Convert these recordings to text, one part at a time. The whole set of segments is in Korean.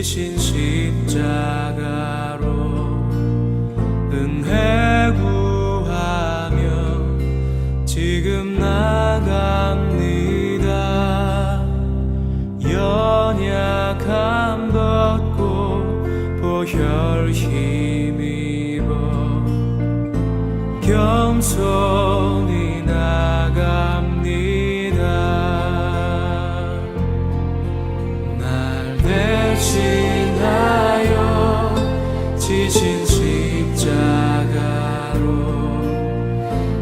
지신 십자가로 은혜 구하며 지금 나갑니다. 연약함 벗고 보혈 힘입어 겸손히 나갑니다. 날 대신하여 지신 십자가로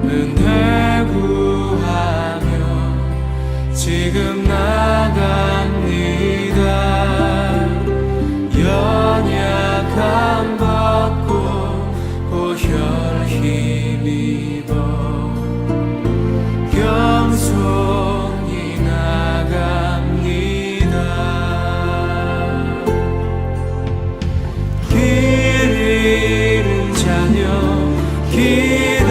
은혜 구하며 지금 나갑니다. 연약함 벗고 보혈 힘입어 겸손히 나갑니다. 길 잃은 자녀 기다리시네.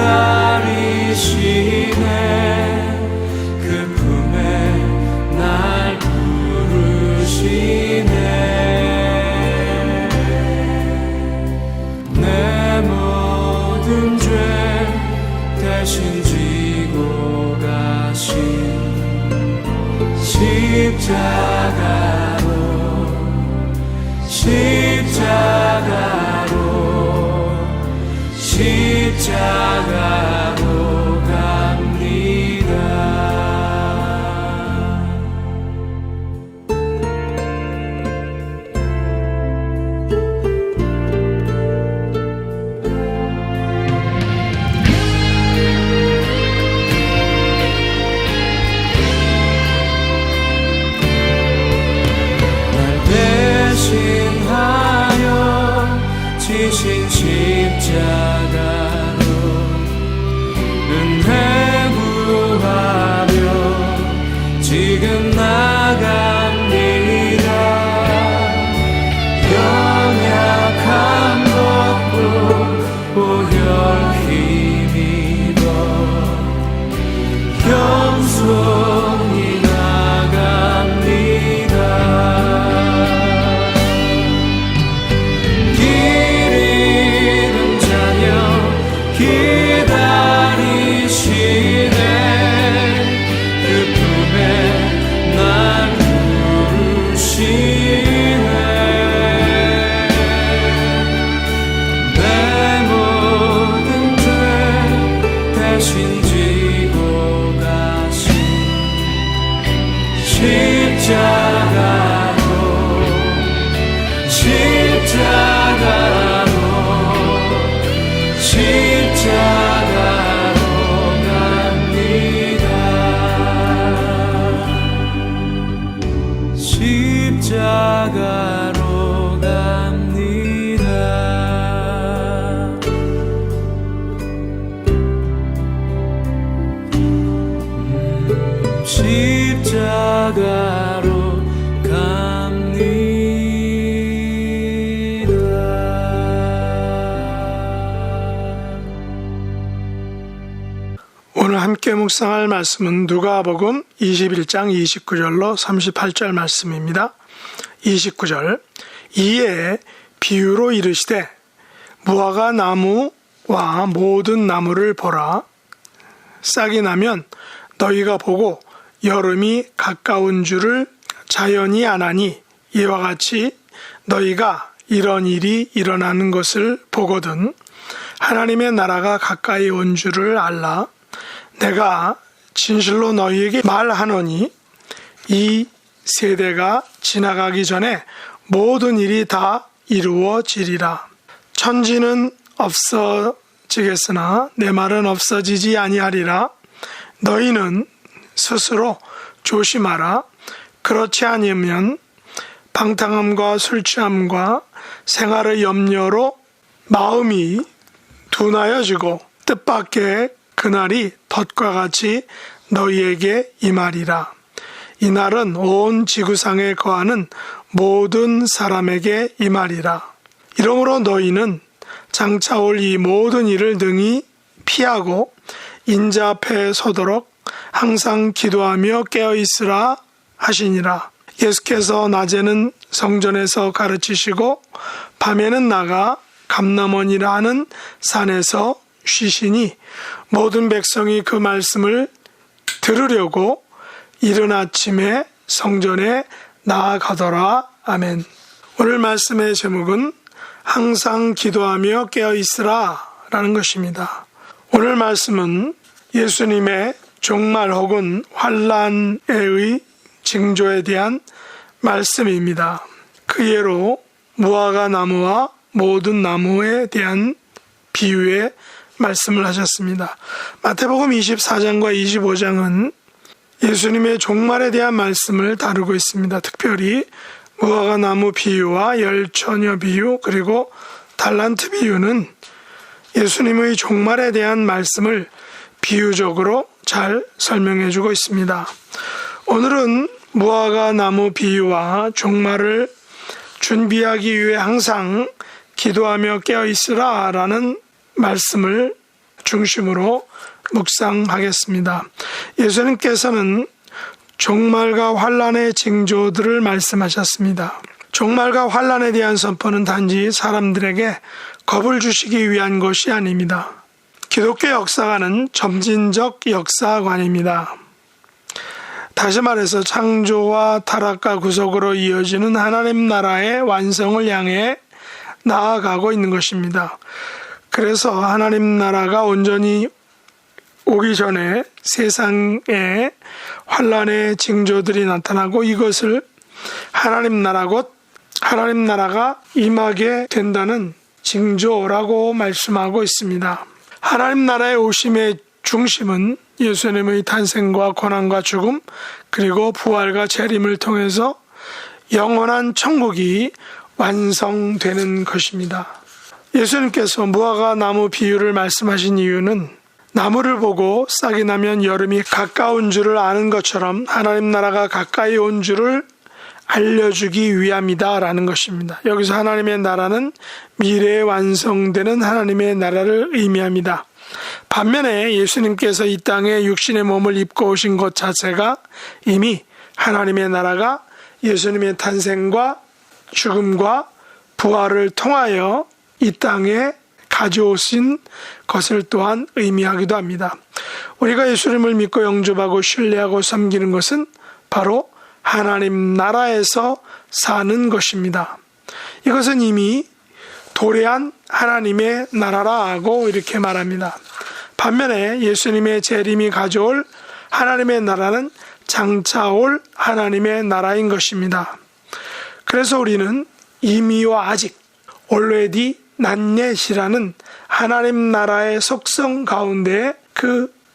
그 품에 날 부르시네. 내 모든 죄 대신 지고 가신 십자가로 갑니다. 날 대신하여 지신 십자가로 은혜 구하며 지금 나갑니다. 연약함 벗고 보혈 힘입어 겸손히 나갑니다. 길 잃은 자녀 기다리시네. 그 품에 날 부르시네. 내 모든 죄 대신 지고 가신 십자가로 갑니다. 십자가로 갑니다. 십자가로 오늘 함께 묵상할 말씀은 누가복음 21장 29절로 38절 말씀입니다. 29절 이에 비유로 이르시되 무화과 나무와 모든 나무를 보라. 싹이 나면 너희가 보고 여름이 가까운 줄을 자연히 아나니 이와 같이 너희가 이런 일이 일어나는 것을 보거든 하나님의 나라가 가까이 온 줄을 알라. 내가 진실로 너희에게 말하노니 이 세대가 지나가기 전에 모든 일이 다 이루어지리라. 천지는 없어지겠으나 내 말은 없어지지 아니하리라. 너희는 스스로 조심하라. 그렇지 않으면 방탕함과 술취함과 생활의 염려로 마음이 둔하여지고 뜻밖의 그날이 덫과 같이 너희에게 임하리라. 이날은 온 지구상에 거하는 모든 사람에게 임하리라. 이러므로 너희는 장차 올 이 모든 일을 능히 피하고 인자 앞에 서도록 항상 기도하며 깨어있으라 하시니라. 예수께서 낮에는 성전에서 가르치시고 밤에는 나가 감람원이라 하는 산에서 쉬시니 모든 백성이 그 말씀을 들으려고 이른 아침에 성전에 나아가더라. 아멘. 오늘 말씀의 제목은 항상 기도하며 깨어있으라 라는 것입니다. 오늘 말씀은 예수님의 종말 혹은 환난의 징조에 대한 말씀입니다. 그 예로 무화과 나무와 모든 나무에 대한 비유의 말씀을 하셨습니다. 마태복음 24장과 25장은 예수님의 종말에 대한 말씀을 다루고 있습니다. 특별히 무화과 나무 비유와 열처녀 비유 그리고 달란트 비유는 예수님의 종말에 대한 말씀을 비유적으로 잘 설명해 주고 있습니다. 오늘은 무화과 나무 비유와 종말을 준비하기 위해 항상 기도하며 깨어있으라 라는 말씀을 중심으로 묵상하겠습니다. 예수님께서는 종말과 환난의 징조들을 말씀하셨습니다. 종말과 환난에 대한 선포는 단지 사람들에게 겁을 주시기 위한 것이 아닙니다. 기독교 역사관은 점진적 역사관입니다. 다시 말해서 창조와 타락과 구속으로 이어지는 하나님 나라의 완성을 향해 나아가고 있는 것입니다. 그래서 하나님 나라가 온전히 오기 전에 세상에 환난의 징조들이 나타나고 이것을 하나님 나라 곧 하나님 나라가 임하게 된다는 징조라고 말씀하고 있습니다. 하나님 나라의 오심의 중심은 예수님의 탄생과 고난과 죽음 그리고 부활과 재림을 통해서 영원한 천국이 완성되는 것입니다. 예수님께서 무화과 나무 비유를 말씀하신 이유는 나무를 보고 싹이 나면 여름이 가까운 줄을 아는 것처럼 하나님 나라가 가까이 온 줄을 알려주기 위함이다 라는 것입니다. 여기서 하나님의 나라는 미래에 완성되는 하나님의 나라를 의미합니다. 반면에 예수님께서 이 땅에 육신의 몸을 입고 오신 것 자체가 이미 하나님의 나라가 예수님의 탄생과 죽음과 부활을 통하여 이 땅에 가져오신 것을 또한 의미하기도 합니다. 우리가 예수님을 믿고 영접하고 신뢰하고 섬기는 것은 바로 하나님 나라에서 사는 것입니다. 이것은 이미 도래한 하나님의 나라라고 이렇게 말합니다. 반면에 예수님의 재림이 가져올 하나님의 나라는 장차 올 하나님의 나라인 것입니다. 그래서 우리는 이미와 아직 already not yet이라는 하나님 나라의 속성 가운데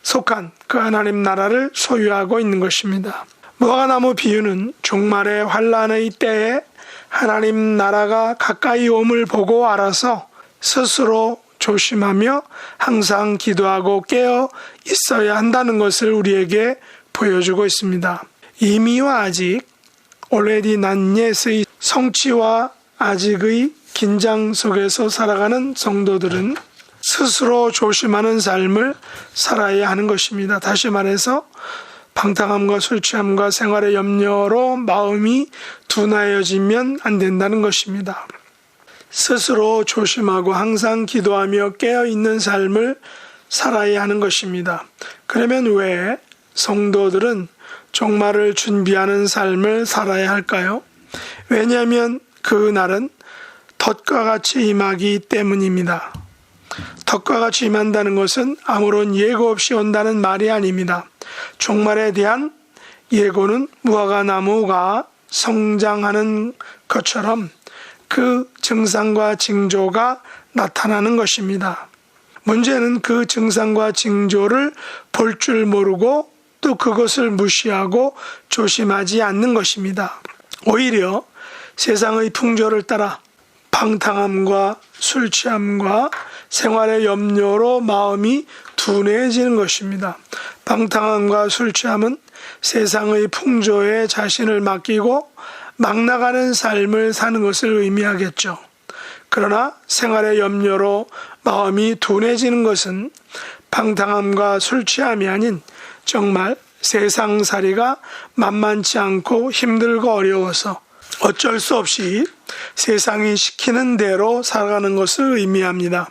속한 그 하나님 나라를 소유하고 있는 것입니다. 무화과나무 비유는 종말의 환난의 때에 하나님 나라가 가까이 옴을 보고 알아서 스스로 조심하며 항상 기도하고 깨어 있어야 한다는 것을 우리에게 보여주고 있습니다. 이미와 아직 already not yet의 성취와 아직의 긴장 속에서 살아가는 성도들은 스스로 조심하는 삶을 살아야 하는 것입니다. 다시 말해서 방탕함과 술 취함과 생활의 염려로 마음이 둔하여지면 안 된다는 것입니다. 스스로 조심하고 항상 기도하며 깨어있는 삶을 살아야 하는 것입니다. 그러면 왜 성도들은 종말을 준비하는 삶을 살아야 할까요? 왜냐하면 그 날은 덫과 같이 임하기 때문입니다. 덫과 같이 임한다는 것은 아무런 예고 없이 온다는 말이 아닙니다. 종말에 대한 예고는 무화과 나무가 성장하는 것처럼 그 증상과 징조가 나타나는 것입니다. 문제는 그 증상과 징조를 볼 줄 모르고 또 그것을 무시하고 조심하지 않는 것입니다. 오히려 세상의 풍조를 따라 방탕함과 술 취함과 생활의 염려로 마음이 둔해지는 것입니다. 방탕함과 술 취함은 세상의 풍조에 자신을 맡기고 막 나가는 삶을 사는 것을 의미하겠죠. 그러나 생활의 염려로 마음이 둔해지는 것은 방탕함과 술 취함이 아닌 정말 세상살이가 만만치 않고 힘들고 어려워서 어쩔 수 없이 세상이 시키는 대로 살아가는 것을 의미합니다.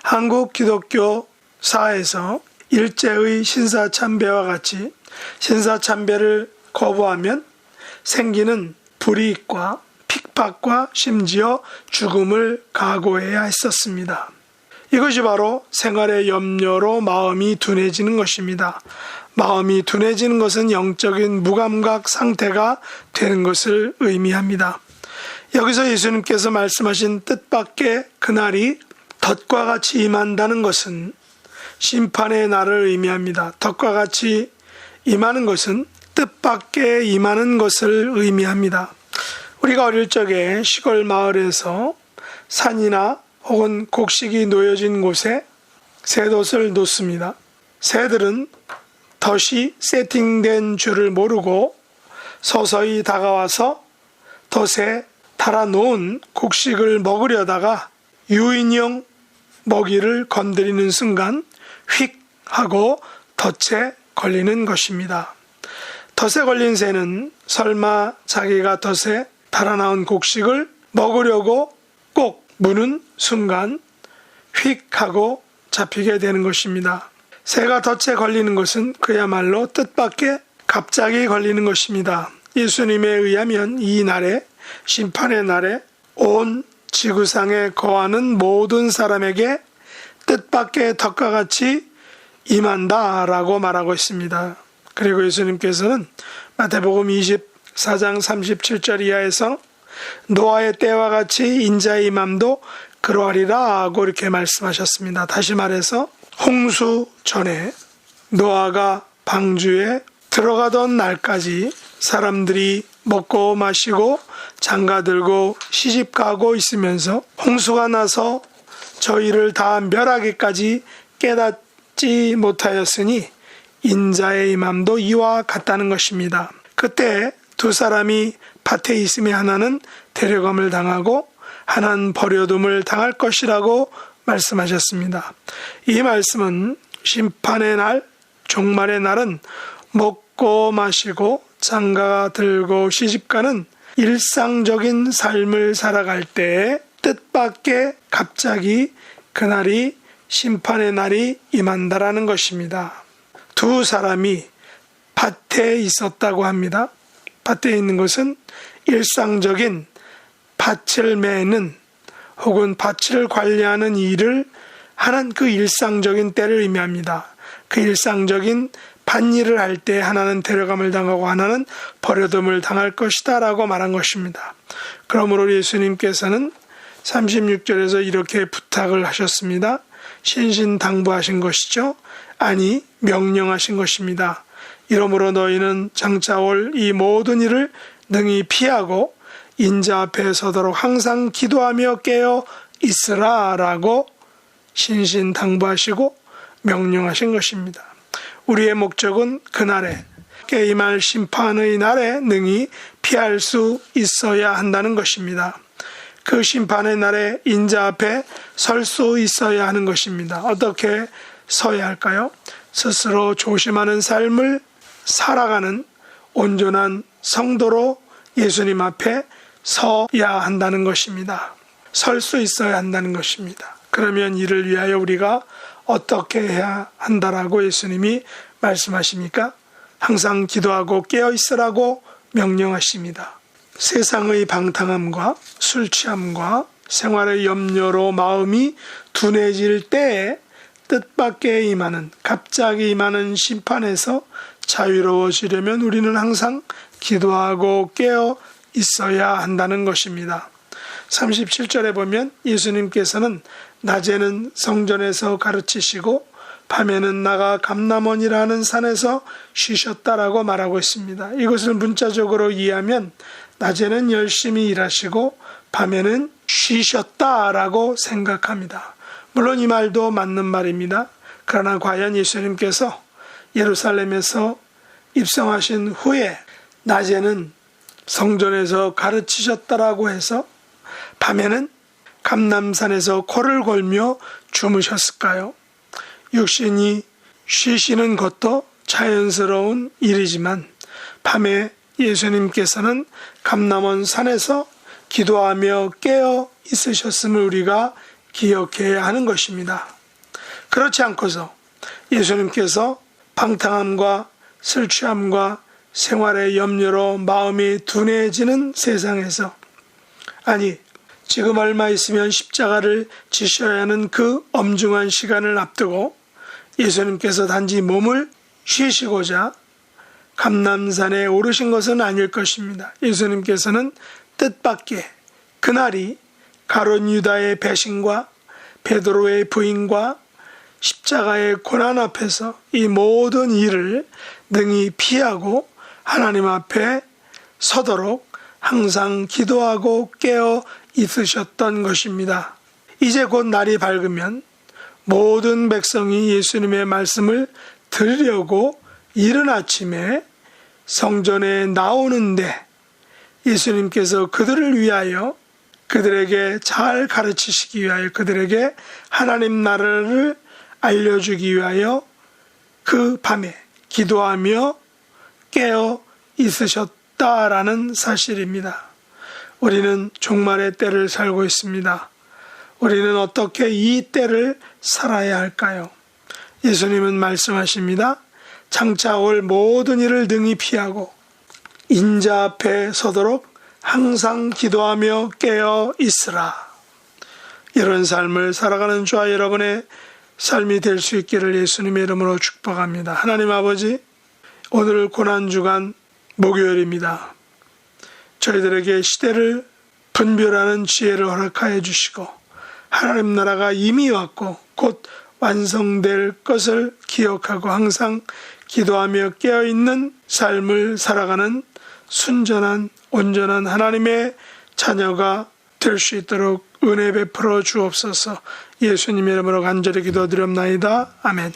한국 기독교 사에서 일제의 신사참배와 같이 신사참배를 거부하면 생기는 불이익과 핍박과 심지어 죽음을 각오해야 했었습니다. 이것이 바로 생활의 염려로 마음이 둔해지는 것입니다. 마음이 둔해지는 것은 영적인 무감각 상태가 되는 것을 의미합니다. 여기서 예수님께서 말씀하신 뜻밖의 그날이 덫과 같이 임한다는 것은 심판의 날을 의미합니다. 덫과 같이 임하는 것은 뜻밖의 임하는 것을 의미합니다. 우리가 어릴 적에 시골 마을에서 산이나 혹은 곡식이 놓여진 곳에 새돛을 놓습니다. 새들은 덫이 세팅된 줄을 모르고 서서히 다가와서 덫에 달아놓은 곡식을 먹으려다가 유인형 먹이를 건드리는 순간 휙 하고 덫에 걸리는 것입니다. 덫에 걸린 새는 설마 자기가 덫에 달아나온 곡식을 먹으려고 꼭 무는 순간 휙 하고 잡히게 되는 것입니다. 새가 덫에 걸리는 것은 그야말로 뜻밖의 갑자기 걸리는 것입니다. 예수님에 의하면 이 날에, 심판의 날에 온 지구상에 거하는 모든 사람에게 뜻밖의 덫과 같이 임한다라고 말하고 있습니다. 그리고 예수님께서는 마태복음 24장 37절 이하에서 노아의 때와 같이 인자의 임함도 그러하리라 하고 이렇게 말씀하셨습니다. 다시 말해서 홍수 전에 노아가 방주에 들어가던 날까지 사람들이 먹고 마시고 장가들고 시집가고 있으면서 홍수가 나서 저희를 다 멸하기까지 깨닫지 못하였으니 인자의 임함도 이와 같다는 것입니다. 그때 두 사람이 밭에 있음에 하나는 데려감을 당하고 하나는 버려둠을 당할 것이라고 말씀하셨습니다. 이 말씀은 심판의 날, 종말의 날은 먹고 마시고 장가 들고 시집가는 일상적인 삶을 살아갈 때에 뜻밖의 갑자기 그날이 심판의 날이 임한다라는 것입니다. 두 사람이 밭에 있었다고 합니다. 밭에 있는 것은 일상적인 밭을 매는 혹은 밭을 관리하는 일을 하는 그 일상적인 때를 의미합니다. 그 일상적인 밭일을 할 때 하나는 데려감을 당하고 하나는 버려둠을 당할 것이다 라고 말한 것입니다. 그러므로 예수님께서는 36절에서 이렇게 부탁을 하셨습니다. 신신당부하신 것이죠. 아니 명령하신 것입니다. 이러므로 너희는 장차 올 이 모든 일을 능히 피하고 인자 앞에 서도록 항상 기도하며 깨어 있으라 라고 신신당부하시고 명령하신 것입니다. 우리의 목적은 그날에 임할 심판의 날에 능히 피할 수 있어야 한다는 것입니다. 그 심판의 날에 인자 앞에 설 수 있어야 하는 것입니다. 어떻게 서야 할까요? 스스로 조심하는 삶을 살아가는 온전한 성도로 예수님 앞에 서야 한다는 것입니다. 설 수 있어야 한다는 것입니다. 그러면 이를 위하여 우리가 어떻게 해야 한다라고 예수님이 말씀하십니까? 항상 기도하고 깨어있으라고 명령하십니다. 세상의 방탕함과 술 취함과 생활의 염려로 마음이 둔해질 때에 뜻밖의 임하는, 갑자기 임하는 심판에서 자유로워지려면 우리는 항상 기도하고 깨어 있어야 한다는 것입니다. 37절에 보면 예수님께서는 낮에는 성전에서 가르치시고 밤에는 나가 감람원이라는 산에서 쉬셨다라고 말하고 있습니다. 이것을 문자적으로 이해하면 낮에는 열심히 일하시고 밤에는 쉬셨다라고 생각합니다. 물론 이 말도 맞는 말입니다. 그러나 과연 예수님께서 예루살렘에서 입성하신 후에 낮에는 성전에서 가르치셨다라고 해서 밤에는 감람산에서 코를 골며 주무셨을까요? 육신이 쉬시는 것도 자연스러운 일이지만 밤에 예수님께서는 감람원 산에서 기도하며 깨어 있으셨음을 우리가 기억해야 하는 것입니다. 그렇지 않고서 예수님께서 방탕함과 술 취함과 생활의 염려로 마음이 둔해지는 세상에서, 아니 지금 얼마 있으면 십자가를 지셔야 하는 그 엄중한 시간을 앞두고 예수님께서 단지 몸을 쉬시고자 감람산에 오르신 것은 아닐 것입니다. 예수님께서는 뜻밖의 그날이 가룟 유다의 배신과 베드로의 부인과 십자가의 고난 앞에서 이 모든 일을 능히 피하고 하나님 앞에 서도록 항상 기도하고 깨어 있으셨던 것입니다. 이제 곧 날이 밝으면 모든 백성이 예수님의 말씀을 들으려고 이른 아침에 성전에 나오는데 예수님께서 그들을 위하여, 그들에게 잘 가르치시기 위하여, 그들에게 하나님 나라를 알려주기 위하여 그 밤에 기도하며 깨어 있으셨다라는 사실입니다. 우리는 종말의 때를 살고 있습니다. 우리는 어떻게 이 때를 살아야 할까요? 예수님은 말씀하십니다. 장차 올 모든 일을 능히 피하고 인자 앞에 서도록 항상 기도하며 깨어 있으라. 이런 삶을 살아가는 저와 여러분의 삶이 될 수 있기를 예수님의 이름으로 축복합니다. 하나님 아버지, 오늘 고난주간 목요일입니다. 저희들에게 시대를 분별하는 지혜를 허락하여 주시고 하나님 나라가 이미 왔고 곧 완성될 것을 기억하고 항상 기도하며 깨어있는 삶을 살아가는 순전한 온전한 하나님의 자녀가 될 수 있도록 은혜 베풀어 주옵소서. 예수님의 이름으로 간절히 기도드렸나이다. 아멘.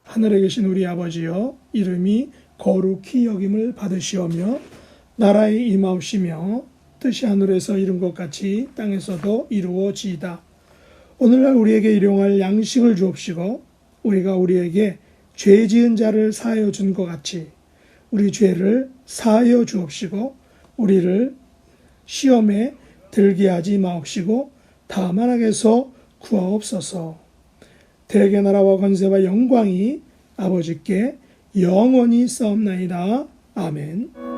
하늘에 계신 우리 아버지여, 이름이 거룩히 여김을 받으시오며 나라에 임하옵시며 뜻이 하늘에서 이룬 것 같이 땅에서도 이루어지이다. 오늘날 우리에게 일용할 양식을 주옵시고 우리가 우리에게 죄 지은 자를 사하여 준 것 같이 우리 죄를 사하여 주옵시고 우리를 시험에 들게 하지 마옵시고 다만 악에서 구하옵소서. 대개 나라와 권세와 영광이 아버지께 영원히 싸움나이다. 아멘.